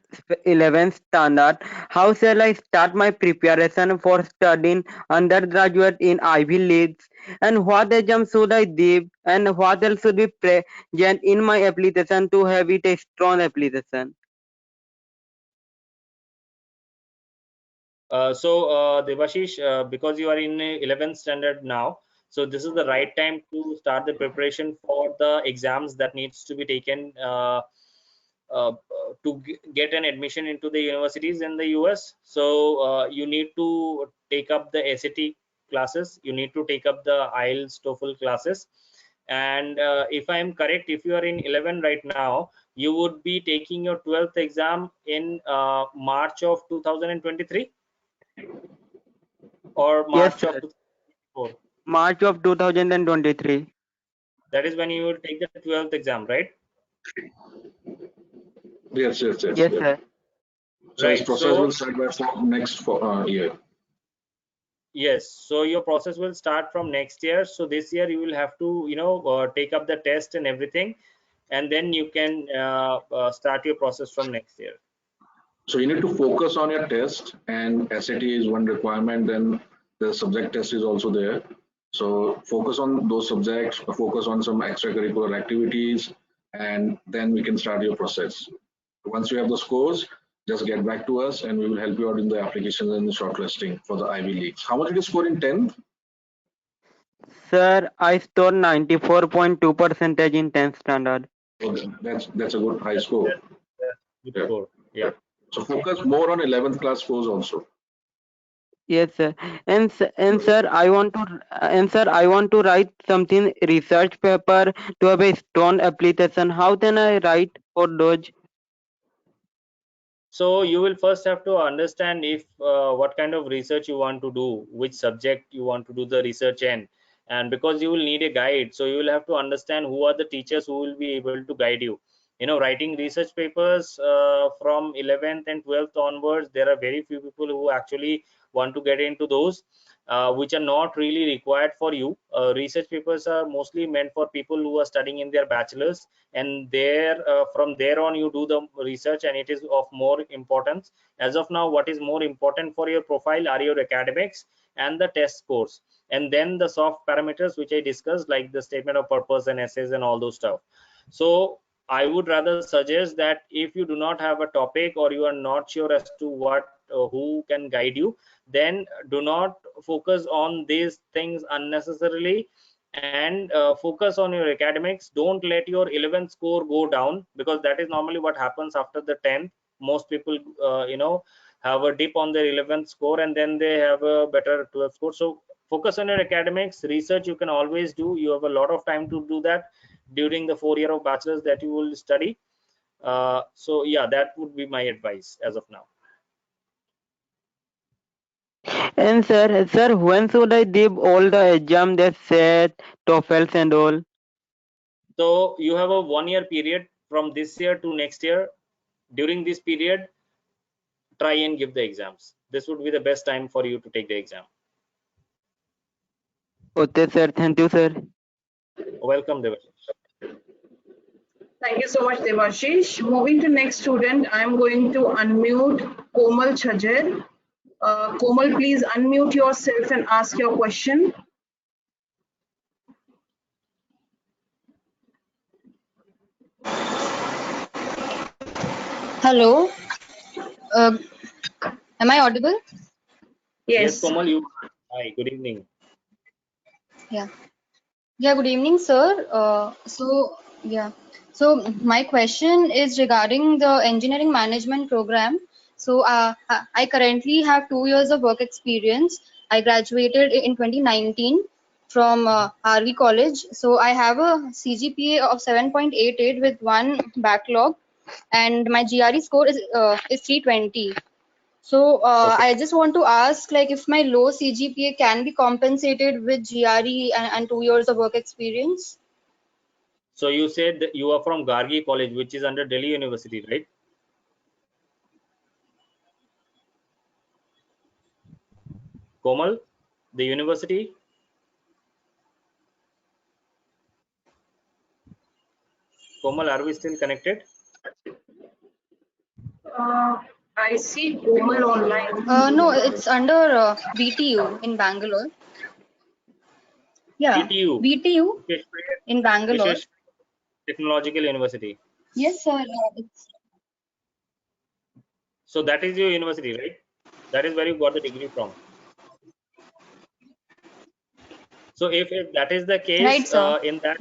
11th standard. How shall I start my preparation for studying undergraduate in Ivy Leagues? And what exam should I give? And what else should be present in my application to have it a strong application? Devashish, because you are in 11th standard now, so this is the right time to start the preparation for the exams that needs to be taken to get an admission into the universities in the US. So you need to take up the SAT classes, you need to take up the IELTS TOEFL classes, and if I am correct, if you are in 11 right now, you would be taking your 12th exam in March of 2023 or March of 2024. March of 2023. That is when you will take the 12th exam, right? Yes. Yes, sir. So his Right. process will start by next year. Yes, so your process will start from next year. So this year you will have to take up the test and everything, and then you can start your process from next year. So you need to focus on your test, and SAT is one requirement. Then the subject test is also there. So focus on those subjects, focus on some extracurricular activities, and then we can start your process. Once you have the scores, just get back to us and we will help you out in the applications and the shortlisting for the Ivy Leagues. How much did you score in 10th? Sir, I scored 94.2% in 10th standard. So that's a good high score. Good score. Yeah. So focus more on 11th class scores also. Yes, sir. And sir, I want to write something research paper to have a strong application. How can I write for those? So you will first have to understand if what kind of research you want to do, which subject you want to do the research in, and because you will need a guide, so you will have to understand who are the teachers who will be able to guide you. Writing research papers from 11th and 12th onwards, there are very few people who actually want to get into those, which are not really required for you. Research papers are mostly meant for people who are studying in their bachelor's, and from there on you do the research, and it is of more importance. As of now, what is more important for your profile are your academics, and the test scores, and then the soft parameters which I discussed, like the statement of purpose and essays and all those stuff. So I would rather suggest that if you do not have a topic or you are not sure as to what who can guide you, then do not focus on these things unnecessarily, and focus on your academics. Don't let your 11th score go down, because that is normally what happens after the 10th. Most people have a dip on their 11th score, and then they have a better 12th score. So focus on your academics. Research you can always do. You have a lot of time to do that during the 4 year of bachelor's that you will study. So yeah, that would be my advice as of now. And sir, when should I give all the exam, the set, TOEFLs and all? So you have a 1 year period from this year to next year. During this period, try and give the exams. This would be the best time for you to take the exam. Okay, sir. Thank you, sir. Welcome, Devashish. Thank you so much, Devashish. Moving to next student, I'm going to unmute Komal Chhajer. Komal, please unmute yourself and ask your question. Hello. Uh, am I audible? Yes, Yes. Komal, you. Hi, good evening. Yeah. Yeah, good evening, sir. So my question is regarding the engineering management program. So I currently have 2 years of work experience. I graduated in 2019 from RV College. So I have a CGPA of 7.88 with one backlog, and my GRE score is 320. So Okay. I just want to ask, like, if my low CGPA can be compensated with GRE and 2 years of work experience? So you said that you are from Gargi College, which is under Delhi University, right? Komal, the university? Komal, are we still connected? I see Komal online. No, it's under BTU in Bangalore. Yeah, BTU, BTU Vishesh in Bangalore. Vishesh Technological University. Yes, sir. So that is your university, right? That is where you got the degree from. So if that is the case, Right, sir. in that,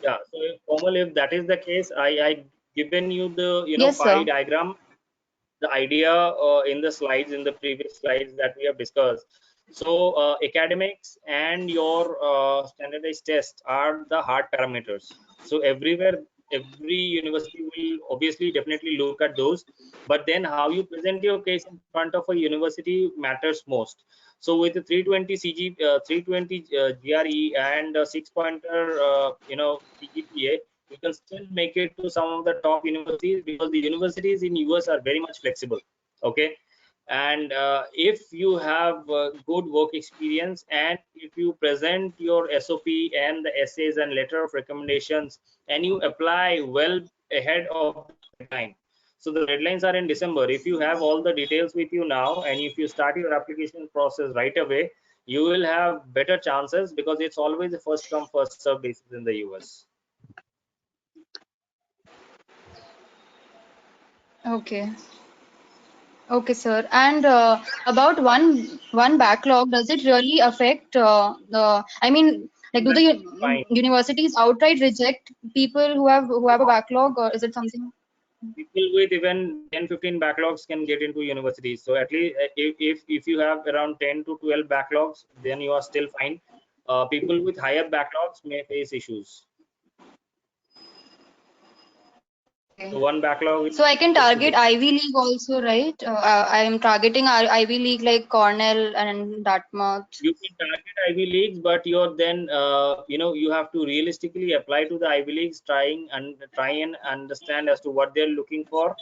yeah. So if, Komal, if that is the case, I given you the Yes, pie sir. diagram, the idea in the slides, in the previous slides that we have discussed. So academics and your standardized tests are the hard parameters. So everywhere, every university will obviously definitely look at those, but then how you present your case in front of a university matters most. So with the 320 320 GRE and 6-pointer CGPA, you can still make it to some of the top universities, because the universities in US are very much flexible. Okay. And if you have good work experience, and if you present your SOP and the essays and letter of recommendations, and you apply well ahead of the deadline. So the deadlines are in December. If you have all the details with you now, and if you start your application process right away, you will have better chances, because it's always a first come first serve basis in the US. Okay. Okay, sir. And about one backlog, does it really affect the? I mean, like, do the Fine. universities outright reject people who have a backlog, or is it something? People with even 10-15 backlogs can get into universities. So at least if you have around 10 to 12 backlogs, then you are still fine. People with higher backlogs may face issues. Okay. So one backlog So I can is to target get. Ivy League also, right? I am targeting Ivy League like Cornell and Dartmouth. You can target Ivy Leagues, but you're then you have to realistically apply to the Ivy Leagues, try and understand as to what they're looking for,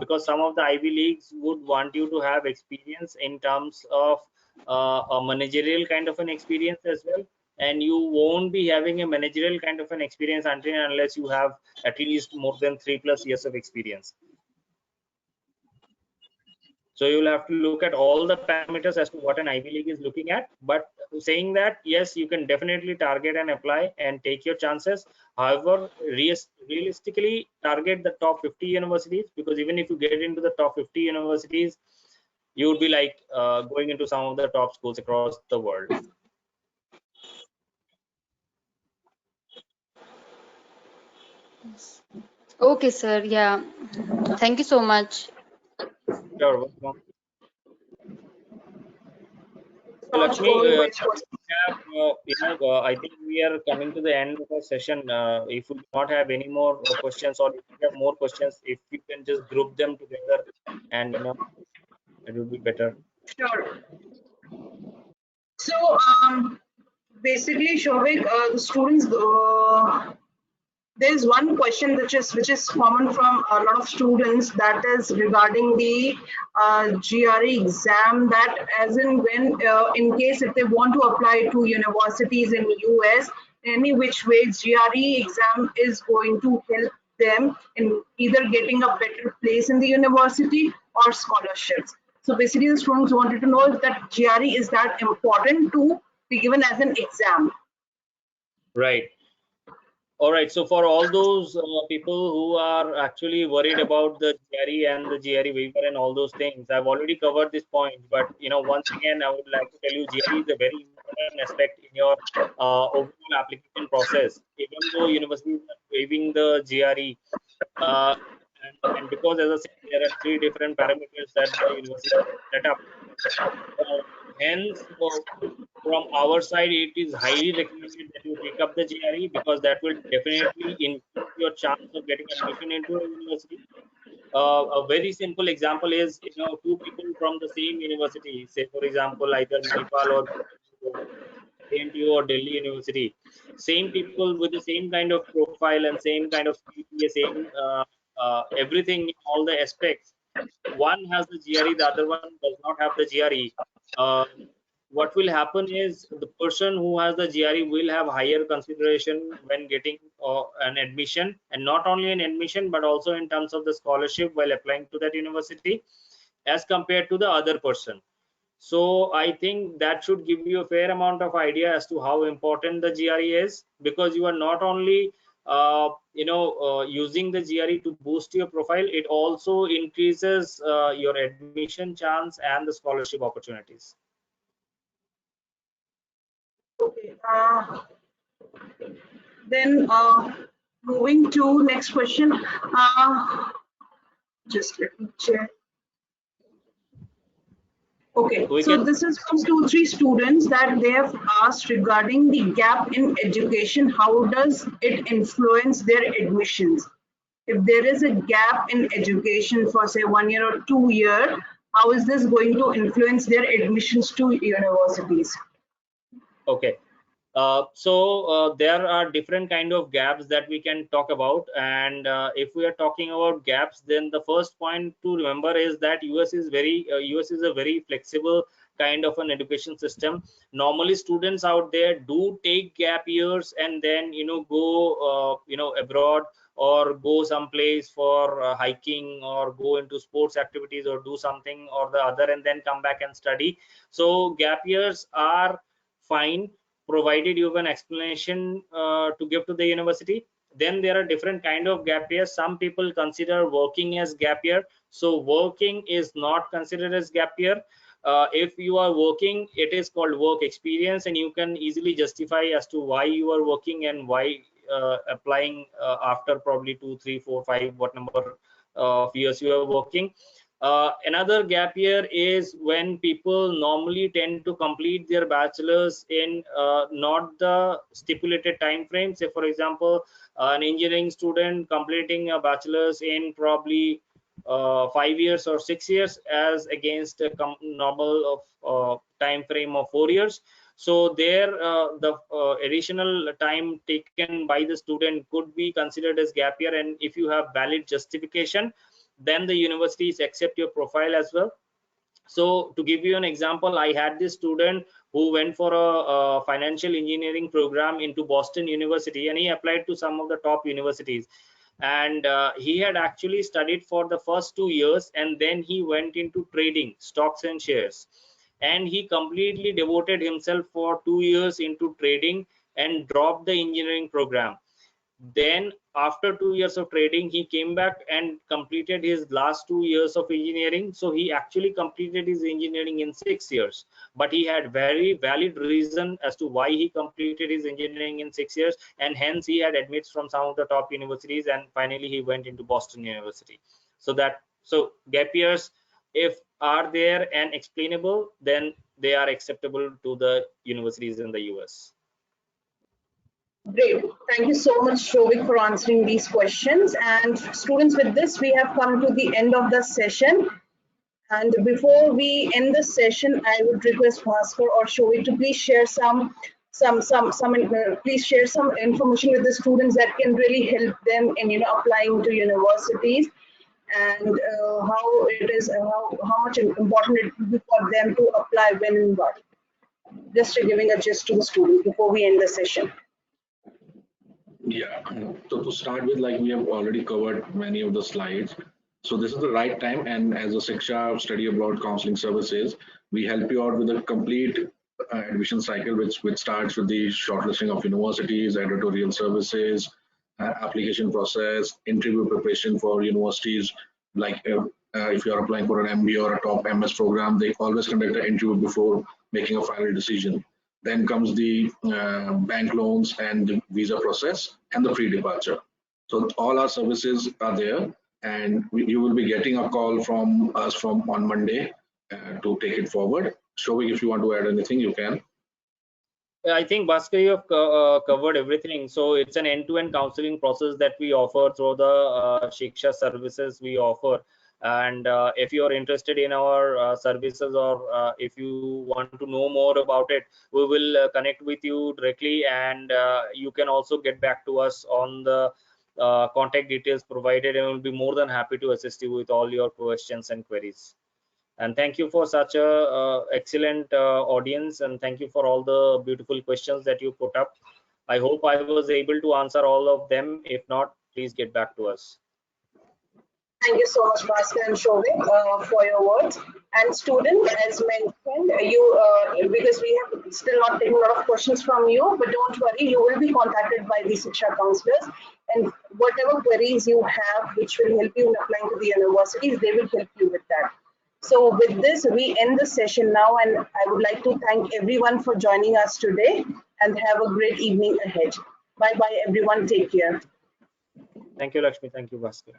because some of the Ivy Leagues would want you to have experience in terms of a managerial kind of an experience as well, and you won't be having a managerial kind of an experience until and unless you have at least more than 3+ years of experience. So you'll have to look at all the parameters as to what an Ivy League is looking at. But saying that, yes, you can definitely target and apply and take your chances. However, realistically target the top 50 universities, because even if you get into the top 50 universities, you would be like going into some of the top schools across the world. Okay, sir. Yeah. Thank you so much. Sure, welcome. So So much Lakshmi, for your question. I think we are coming to the end of our session. If we do not have any more questions, or if you have more questions, if we can just group them together, and it would be better. Sure. So basically, Shovik, the students, there is one question which is common from a lot of students, that is regarding the GRE exam, that as in when in case if they want to apply to universities in US, any which way GRE exam is going to help them in either getting a better place in the university or scholarships. So basically the students wanted to know if that GRE is that important to be given as an exam. Right. All right. So for all those people who are actually worried about the GRE and the GRE waiver and all those things, I've already covered this point. But once again, I would like to tell you, GRE is a very important aspect in your overall application process. Even though universities are waiving the GRE, uh, and because, as I said, there are 3 different parameters that the university set up. Hence, from our side, it is highly recommended that you take up the GRE, because that will definitely increase your chance of getting admission into a university. A very simple example is, 2 people from the same university, say for example, either Manipal or ANTU or Delhi University, same people with the same kind of profile and same kind of CPA, same everything, all the aspects. One has the GRE, the other one does not have the GRE. Uh, what will happen is the person who has the GRE will have higher consideration when getting an admission, and not only an admission but also in terms of the scholarship while applying to that university, as compared to the other person. So I think that should give you a fair amount of idea as to how important the GRE is, because you are not only using the GRE to boost your profile, it also increases your admission chance and the scholarship opportunities. Okay. Then moving to next question. Just let me check. Okay, so this is from 2-3 students that they have asked regarding the gap in education. How does it influence their admissions? If there is a gap in education for say 1 year or 2 year, how is this going to influence their admissions to universities? Okay. There are different kind of gaps that we can talk about, and if we are talking about gaps, then the first point to remember is that US is a very flexible kind of an education system. Normally students out there do take gap years and then go abroad, or go someplace for hiking, or go into sports activities, or do something or the other, and then come back and study. So gap years are fine, provided you have an explanation to give to the university. Then there are different kind of gap years. Some people consider working as gap year. So working is not considered as gap year. If you are working, it is called work experience, and you can easily justify as to why you are working and why applying after probably 2, 3, 4, 5, what number of years you are working. Another gap year is when people normally tend to complete their bachelor's in not the stipulated time frame. Say for example, an engineering student completing a bachelor's in probably 5 years or 6 years, as against a normal of time frame of 4 years. So there the additional time taken by the student could be considered as gap year, and if you have valid justification, then the universities accept your profile as well. So to give you an example, I had this student who went for a financial engineering program into Boston University, and he applied to some of the top universities. and he had actually studied for the first 2 years, and then he went into trading stocks and shares, and he completely devoted himself for 2 years into trading and dropped the engineering program. Then after 2 years of trading, he came back and completed his last 2 years of engineering. So he actually completed his engineering in 6 years, but he had very valid reason as to why he completed his engineering in 6 years, and hence he had admits from some of the top universities, and finally he went into Boston University. So gap years, if are there and explainable, then they are acceptable to the universities in the US. Great. Thank you so much, Shovik, for answering these questions. And students, with this, we have come to the end of the session. And before we end the session, I would request Bhaskar or Shovik to please share please share some information with the students that can really help them in applying to universities, and how it is how much important it will be for them to apply when and what. Just giving a gist to the students before we end the session. Yeah, so to start with, like we have already covered many of the slides. So this is the right time, and as a Sikksha Study Abroad Counseling Services, we help you out with a complete admission cycle, which starts with the shortlisting of universities, editorial services, application process, interview preparation for universities. Like if you are applying for an MBA or a top MS program, they always conduct an interview before making a final decision. Then comes the bank loans and the visa process and the pre-departure. So all our services are there, and you will be getting a call from us on Monday to take it forward. Shovik, if you want to add anything, you can. I think Bhaskar, you have covered everything. So it's an end-to-end counseling process that we offer through the Shiksha services we offer. And if you are interested in our services, or if you want to know more about it, we will connect with you directly, and you can also get back to us on the contact details provided, and we'll be more than happy to assist you with all your questions and queries. And thank you for such a excellent audience, and thank you for all the beautiful questions that you put up. I hope I was able to answer all of them. If not, please get back to us. Thank you so much, Bhaskar and Shovik, for your words. And student, as mentioned, because we have still not taken a lot of questions from you, but don't worry, you will be contacted by the Shiksha counselors, and whatever queries you have which will help you in applying to the universities, they will help you with that. So with this, we end the session now, and I would like to thank everyone for joining us today, and have a great evening ahead. Bye bye, everyone. Take care. Thank you, Lakshmi. Thank you, Bhaskar.